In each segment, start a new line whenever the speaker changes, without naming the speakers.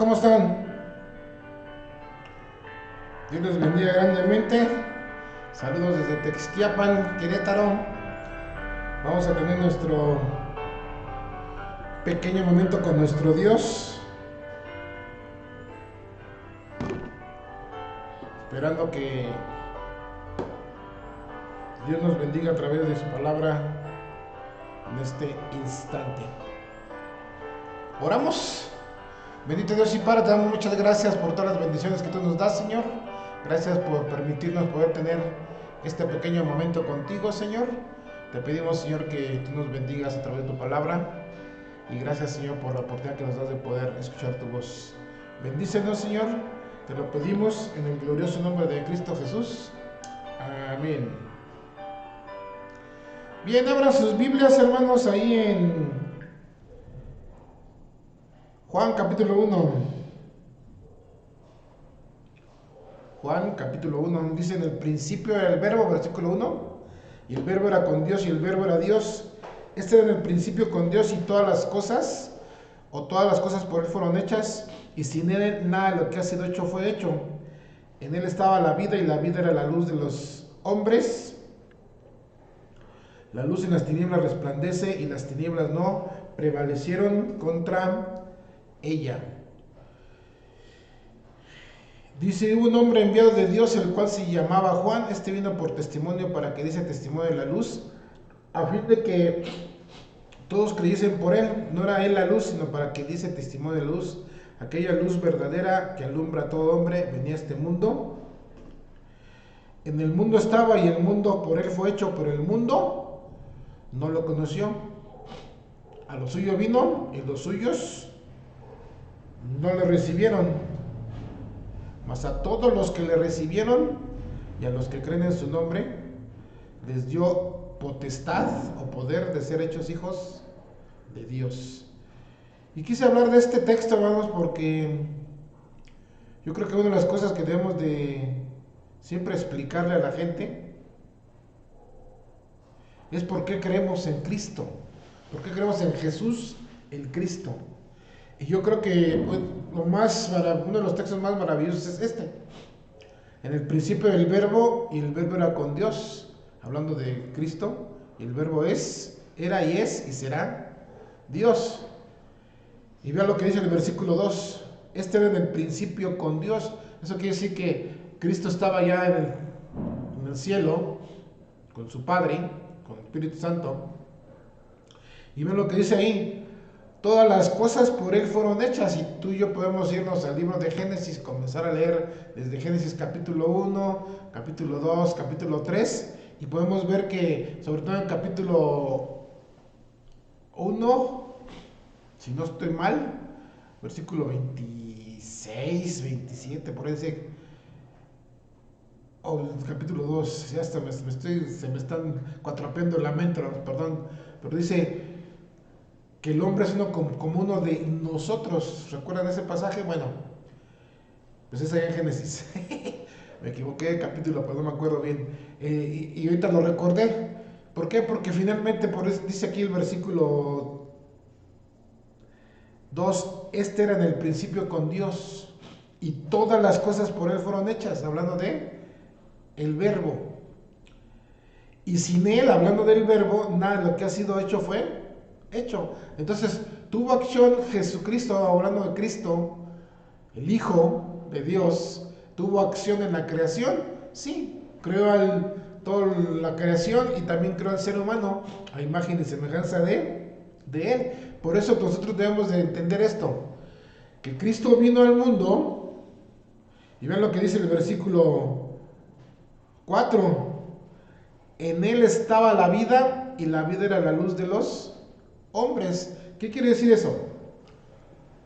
¿Cómo están? Dios les bendiga grandemente. Saludos desde Texquiapan, Querétaro. Vamos a tener nuestro pequeño momento con nuestro Dios. Esperando que Dios nos bendiga a través de su palabra en este instante. Oramos. Bendito Dios y Padre, te damos muchas gracias por todas las bendiciones que tú nos das, Señor. Gracias por permitirnos poder tener este pequeño momento contigo, Señor. Te pedimos, Señor, que tú nos bendigas a través de tu palabra. Y gracias, Señor, por la oportunidad que nos das de poder escuchar tu voz. Bendícenos, Señor. Te lo pedimos en el glorioso nombre de Cristo Jesús. Amén. Bien, abran sus Biblias, hermanos, ahí en Juan capítulo 1. Juan capítulo 1 dice: en el principio era el verbo, versículo 1, y el verbo era con Dios y el verbo era Dios. Este era en el principio con Dios, y todas las cosas por él fueron hechas, y sin él nada de lo que ha sido hecho fue hecho. En él estaba la vida, y la vida era la luz de los hombres. La luz en las tinieblas resplandece, y las tinieblas no prevalecieron contra ella. Dice: hubo un hombre enviado de Dios, el cual se llamaba Juan. Este vino por testimonio, para que diese testimonio de la luz, a fin de que todos creyesen por él. No era él la luz, sino para que diese testimonio de luz. Aquella luz verdadera que alumbra a todo hombre venía a este mundo. En el mundo estaba, y el mundo por él fue hecho, pero el mundo no lo conoció. A lo suyo vino, y los suyos no le recibieron. Mas a todos los que le recibieron y a los que creen en su nombre, les dio potestad o poder de ser hechos hijos de Dios. Y quise hablar de este texto, hermanos, porque yo creo que una de las cosas que debemos de siempre explicarle a la gente es por qué creemos en Cristo, por qué creemos en Jesús, el Cristo. Y yo creo que uno de los textos más maravillosos es este. En el principio el verbo, y el verbo era con Dios, hablando de Cristo, y el verbo era y es y será Dios. Y vea lo que dice el versículo 2. Este era en el principio con Dios. Eso quiere decir que Cristo estaba ya en el cielo, con su Padre, con el Espíritu Santo. Y vea lo que dice ahí: todas las cosas por él fueron hechas. Y tú y yo podemos irnos al libro de Génesis, comenzar a leer desde Génesis capítulo 1, capítulo 2, capítulo 3, y podemos ver que, sobre todo en el capítulo 1, si no estoy mal, versículo 26, 27, por ahí dice, o el capítulo 2, ya hasta se me están cuatropeando la mente, perdón, pero dice que el hombre es uno como uno de nosotros. ¿Recuerdan ese pasaje? Bueno, pues es allá en Génesis. Me equivoqué de capítulo, pues no me acuerdo bien. Y ahorita lo recordé. ¿Por qué? Porque finalmente, por eso dice aquí el versículo 2, este era en el principio con Dios, y todas las cosas por él fueron hechas, hablando de el verbo. Y sin él, hablando del verbo, nada de lo que ha sido hecho fue hecho. Entonces, tuvo acción Jesucristo, hablando de Cristo, el Hijo de Dios, tuvo acción en la creación. Sí, creó toda la creación, y también creó al ser humano a imagen y semejanza de él. Por eso nosotros debemos de entender esto, que Cristo vino al mundo, y vean lo que dice el versículo 4: en él estaba la vida, y la vida era la luz de los hombres. ¿Qué quiere decir eso?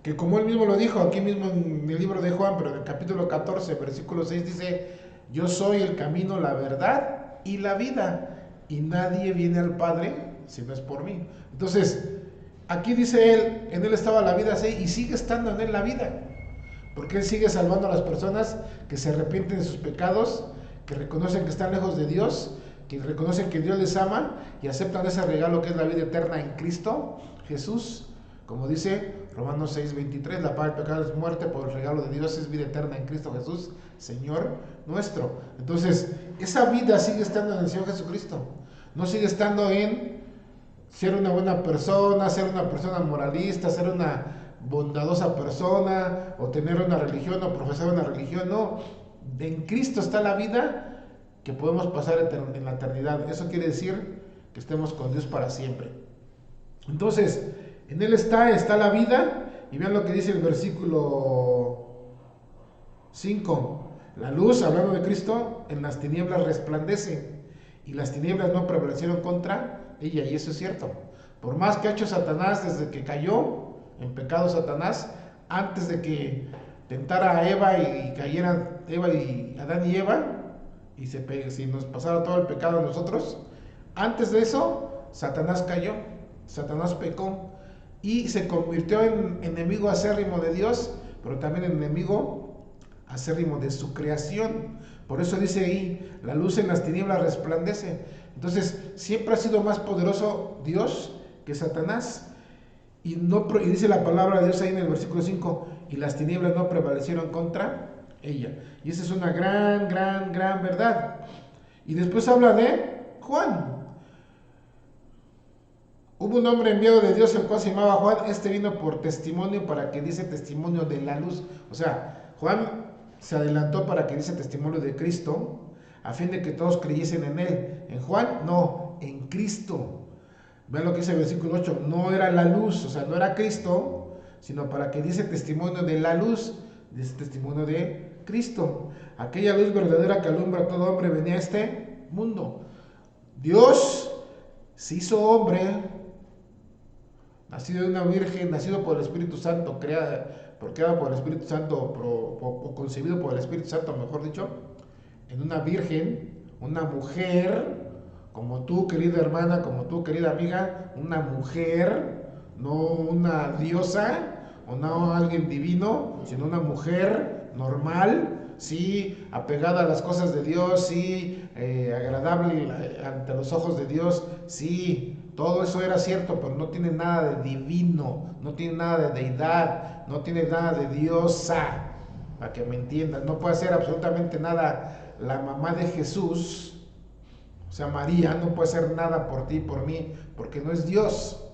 Que como él mismo lo dijo aquí mismo en el libro de Juan, pero en el capítulo 14, versículo 6 dice: yo soy el camino, la verdad y la vida, y nadie viene al Padre si no es por mí. Entonces, aquí dice él, en él estaba la vida, ¿sí? Y sigue estando en él la vida, porque él sigue salvando a las personas que se arrepienten de sus pecados, que reconocen que están lejos de Dios, que reconocen que Dios les ama y aceptan ese regalo que es la vida eterna en Cristo Jesús. Como dice Romanos 6:23, la paga del pecado es muerte, por el regalo de Dios es vida eterna en Cristo Jesús, Señor nuestro. Entonces, esa vida sigue estando en el Señor Jesucristo. No sigue estando en ser una buena persona, ser una persona moralista, ser una bondadosa persona, o tener una religión, o profesar una religión. No, en Cristo está la vida que podemos pasar en la eternidad. Eso quiere decir que estemos con Dios para siempre. Entonces, en Él está la vida, y vean lo que dice el versículo 5. La luz, hablando de Cristo, en las tinieblas resplandece, y las tinieblas no prevalecieron contra ella, y eso es cierto. Por más que ha hecho Satanás desde que cayó en pecado Satanás, antes de que tentara a Eva y cayeran Adán y Eva, y si nos pasara todo el pecado a nosotros, antes de eso, Satanás cayó, Satanás pecó, y se convirtió en enemigo acérrimo de Dios, pero también en enemigo acérrimo de su creación. Por eso dice ahí, la luz en las tinieblas resplandece. Entonces, siempre ha sido más poderoso Dios que Satanás. Y dice la palabra de Dios ahí en el versículo 5, y las tinieblas no prevalecieron contra ella. Y esa es una gran verdad. Y después habla de Juan. Hubo un hombre enviado de Dios, el cual se llamaba Juan. Este vino por testimonio, para que diese testimonio de la luz. O sea, Juan se adelantó para que diese testimonio de Cristo, a fin de que todos creyesen en él. En Juan, no, en Cristo. Vean lo que dice el versículo 8. No era la luz, o sea, no era Cristo, sino para que diese testimonio de la luz, dice testimonio de Cristo. Aquella luz verdadera que alumbra a todo hombre venía a este mundo. Dios se hizo hombre, nacido de una virgen, nacido por el Espíritu Santo, creado por el Espíritu Santo, o concebido por el Espíritu Santo, mejor dicho, en una virgen, una mujer, como tú, querida hermana, como tú, querida amiga, una mujer, no una diosa, o no alguien divino, sino una mujer normal, sí, apegada a las cosas de Dios, sí, agradable ante los ojos de Dios, sí. Todo eso era cierto, pero no tiene nada de divino, no tiene nada de deidad, no tiene nada de diosa, para que me entiendan. No puede hacer absolutamente nada la mamá de Jesús, o sea, María, no puede hacer nada por ti y por mí, porque no es Dios.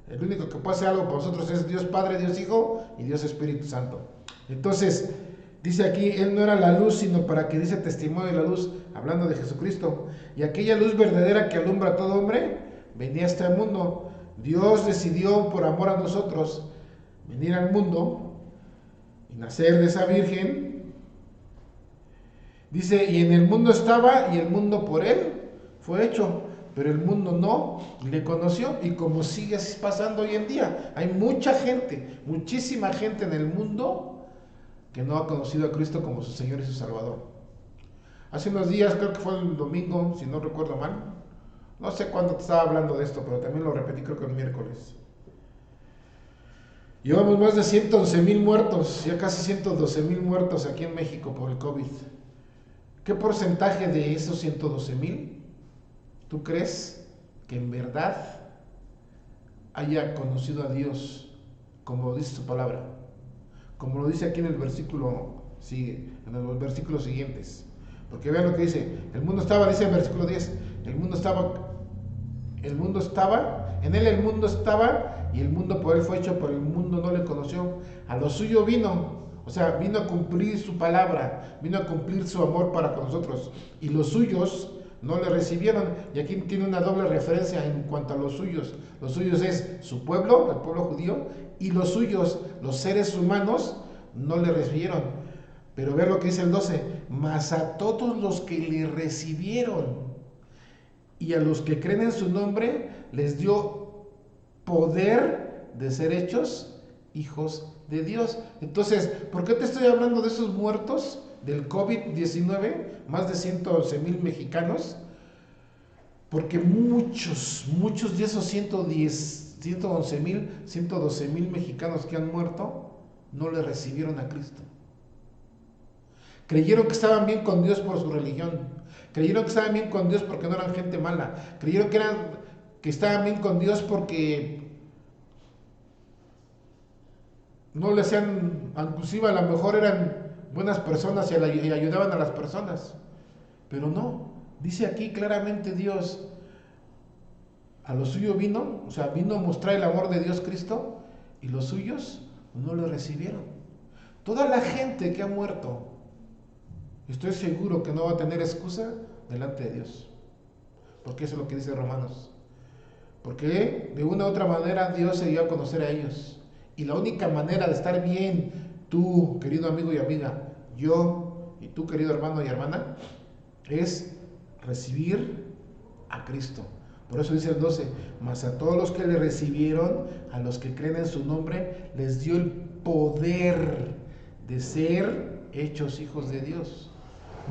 El único que puede hacer algo por nosotros es Dios Padre, Dios Hijo y Dios Espíritu Santo. Entonces, dice aquí, Él no era la luz, sino para que dice testimonio de la luz, hablando de Jesucristo. Y aquella luz verdadera que alumbra a todo hombre, venía a este mundo. Dios decidió, por amor a nosotros, venir al mundo y nacer de esa virgen. Dice, y en el mundo estaba, y el mundo por Él fue hecho, pero el mundo no le conoció. Y como sigue pasando hoy en día, hay mucha gente, muchísima gente en el mundo que no ha conocido a Cristo como su Señor y su Salvador. Hace unos días, creo que fue el domingo, si no recuerdo mal, no sé cuándo te estaba hablando de esto, pero también lo repetí, creo que el miércoles. Llevamos más de 111,000 muertos, ya casi 112,000 muertos aquí en México por el COVID. ¿Qué porcentaje de esos 112,000 tú crees que en verdad haya conocido a Dios, como dice su palabra? Como lo dice aquí en el versículo, sigue, en los versículos siguientes. Porque vean lo que dice, el mundo estaba, dice el versículo 10, en él el mundo estaba, y el mundo por él fue hecho, pero el mundo no le conoció. A lo suyo vino, o sea, vino a cumplir su palabra, vino a cumplir su amor para con nosotros, y los suyos no le recibieron. Y aquí tiene una doble referencia en cuanto a los suyos. Los suyos es su pueblo, el pueblo judío, y los suyos, los seres humanos, no le recibieron. Pero vean lo que dice el 12, mas a todos los que le recibieron y a los que creen en su nombre, les dio poder de ser hechos hijos de Dios. Entonces, ¿por qué te estoy hablando de esos muertos del COVID-19? Más de 111,000 mexicanos. Porque muchos de esos 111,000, 112,000 mexicanos que han muerto, no le recibieron a Cristo. Creyeron que estaban bien con Dios por su religión. Creyeron que estaban bien con Dios porque no eran gente mala. Creyeron que estaban bien con Dios porque no le hacían, inclusive a lo mejor eran buenas personas y ayudaban a las personas, pero no, dice aquí claramente Dios, a lo suyo vino, o sea, vino a mostrar el amor de Dios Cristo, y los suyos no lo recibieron. Toda la gente que ha muerto, estoy seguro que no va a tener excusa delante de Dios, porque eso es lo que dice Romanos. Porque de una u otra manera Dios se dio a conocer a ellos. Y la única manera de estar bien, tú, querido amigo y amiga, yo y tú, querido hermano y hermana, es recibir a Cristo. Por eso dice el 12, mas a todos los que le recibieron, a los que creen en su nombre, les dio el poder de ser hechos hijos de Dios.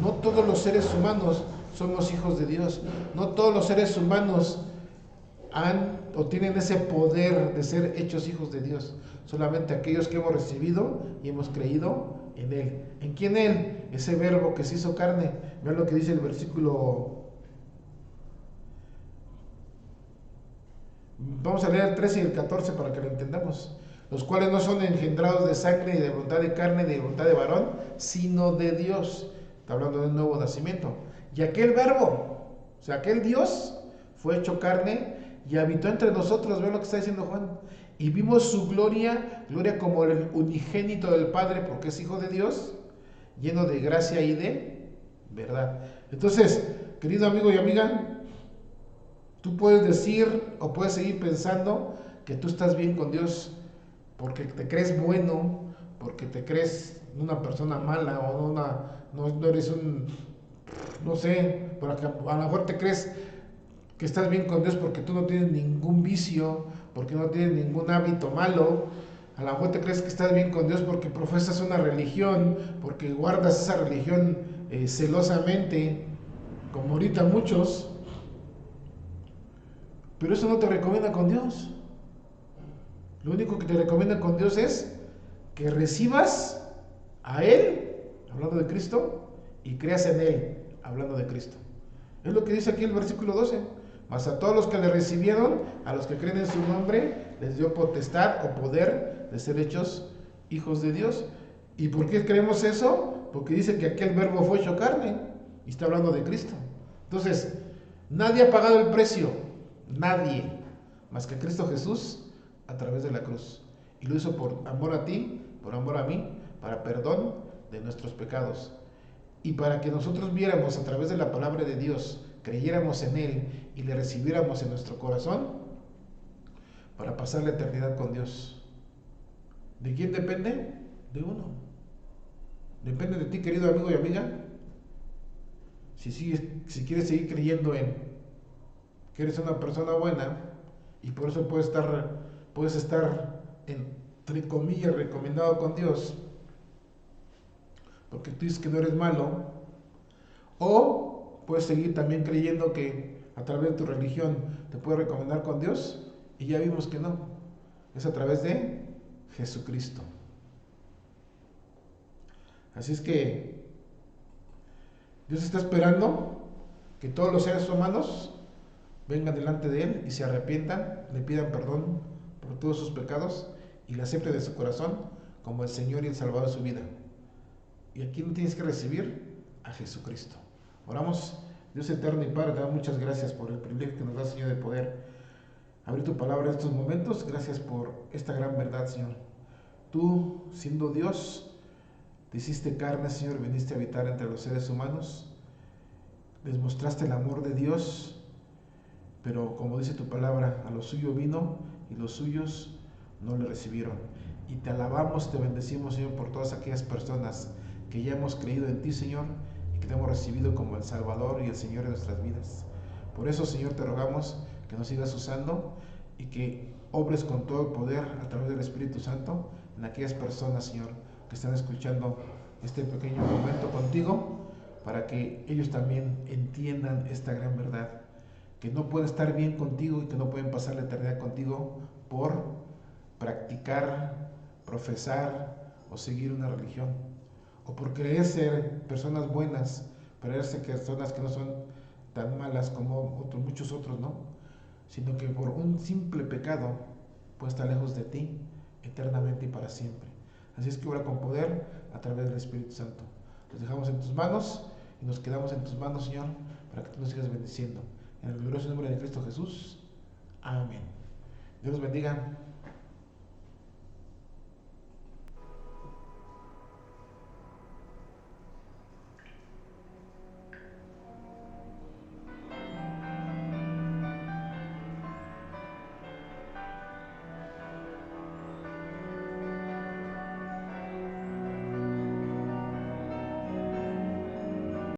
No todos los seres humanos somos hijos de Dios. No todos los seres humanos han o tienen ese poder de ser hechos hijos de Dios. Solamente aquellos que hemos recibido y hemos creído en Él. ¿En quién Él? Ese verbo que se hizo carne. Vean lo que dice el versículo. Vamos a leer el 13 y el 14 para que lo entendamos. Los cuales no son engendrados de sangre y de voluntad de carne ni de voluntad de varón, sino de Dios. Está hablando de un nuevo nacimiento. Y aquel verbo, o sea, aquel Dios fue hecho carne y habitó entre nosotros. Vean lo que está diciendo Juan. Y vimos su gloria, gloria como el unigénito del Padre, porque es hijo de Dios, lleno de gracia y de verdad. Entonces, querido amigo y amiga, tú puedes decir o puedes seguir pensando que tú estás bien con Dios porque te crees bueno, porque te crees una persona mala o no eres un, no sé, porque a lo mejor te crees que estás bien con Dios porque tú no tienes ningún vicio, porque no tienes ningún hábito malo. A lo mejor te crees que estás bien con Dios porque profesas una religión, porque guardas esa religión celosamente, como ahorita muchos. Pero eso no te recomienda con Dios. Lo único que te recomienda con Dios es que recibas a Él, hablando de Cristo, y creas en Él, hablando de Cristo. Es lo que dice aquí el versículo 12. Mas a todos los que le recibieron, a los que creen en su nombre, les dio potestad o poder de ser hechos hijos de Dios. ¿Y por qué creemos eso? Porque dice que aquel verbo fue hecho carne y está hablando de Cristo. Entonces, nadie ha pagado el precio, nadie, más que Cristo Jesús a través de la cruz. Y lo hizo por amor a ti, por amor a mí, para perdón de nuestros pecados. Y para que nosotros viéramos a través de la palabra de Dios, creyéramos en Él y le recibiéramos en nuestro corazón para pasar la eternidad con Dios. ¿De quién depende? De uno. Depende de ti, querido amigo y amiga. Si quieres seguir creyendo en que eres una persona buena y por eso puedes estar entre comillas recomendado con Dios, porque tú dices que no eres malo, o puedes seguir también creyendo que a través de tu religión te puedes recomendar con Dios, y ya vimos que no, es a través de Jesucristo. Así es que Dios está esperando que todos los seres humanos vengan delante de Él y se arrepientan, le pidan perdón por todos sus pecados y le acepten de su corazón como el Señor y el Salvador de su vida. Y aquí no tienes que recibir a Jesucristo. Oramos. Dios eterno y Padre, te damos muchas gracias por el privilegio que nos da, Señor, de poder abrir tu palabra en estos momentos. Gracias por esta gran verdad, Señor. Tú, siendo Dios, te hiciste carne, Señor, viniste a habitar entre los seres humanos, les mostraste el amor de Dios, pero como dice tu palabra, a lo suyo vino y los suyos no le recibieron. Y te alabamos, te bendecimos, Señor, por todas aquellas personas que ya hemos creído en ti, Señor, y que te hemos recibido como el Salvador y el Señor de nuestras vidas. Por eso, Señor, te rogamos que nos sigas usando y que obres con todo el poder a través del Espíritu Santo en aquellas personas, Señor, que están escuchando este pequeño momento contigo, para que ellos también entiendan esta gran verdad, que no pueden estar bien contigo y que no pueden pasar la eternidad contigo por practicar, profesar o seguir una religión, o por creer ser personas buenas, creerse que personas que no son tan malas como muchos otros, ¿no? Sino que por un simple pecado puede estar lejos de ti eternamente y para siempre. Así es que obra con poder a través del Espíritu Santo. Los dejamos en tus manos y nos quedamos en tus manos, Señor, para que tú nos sigas bendiciendo. En el glorioso nombre de Cristo Jesús. Amén. Dios los bendiga.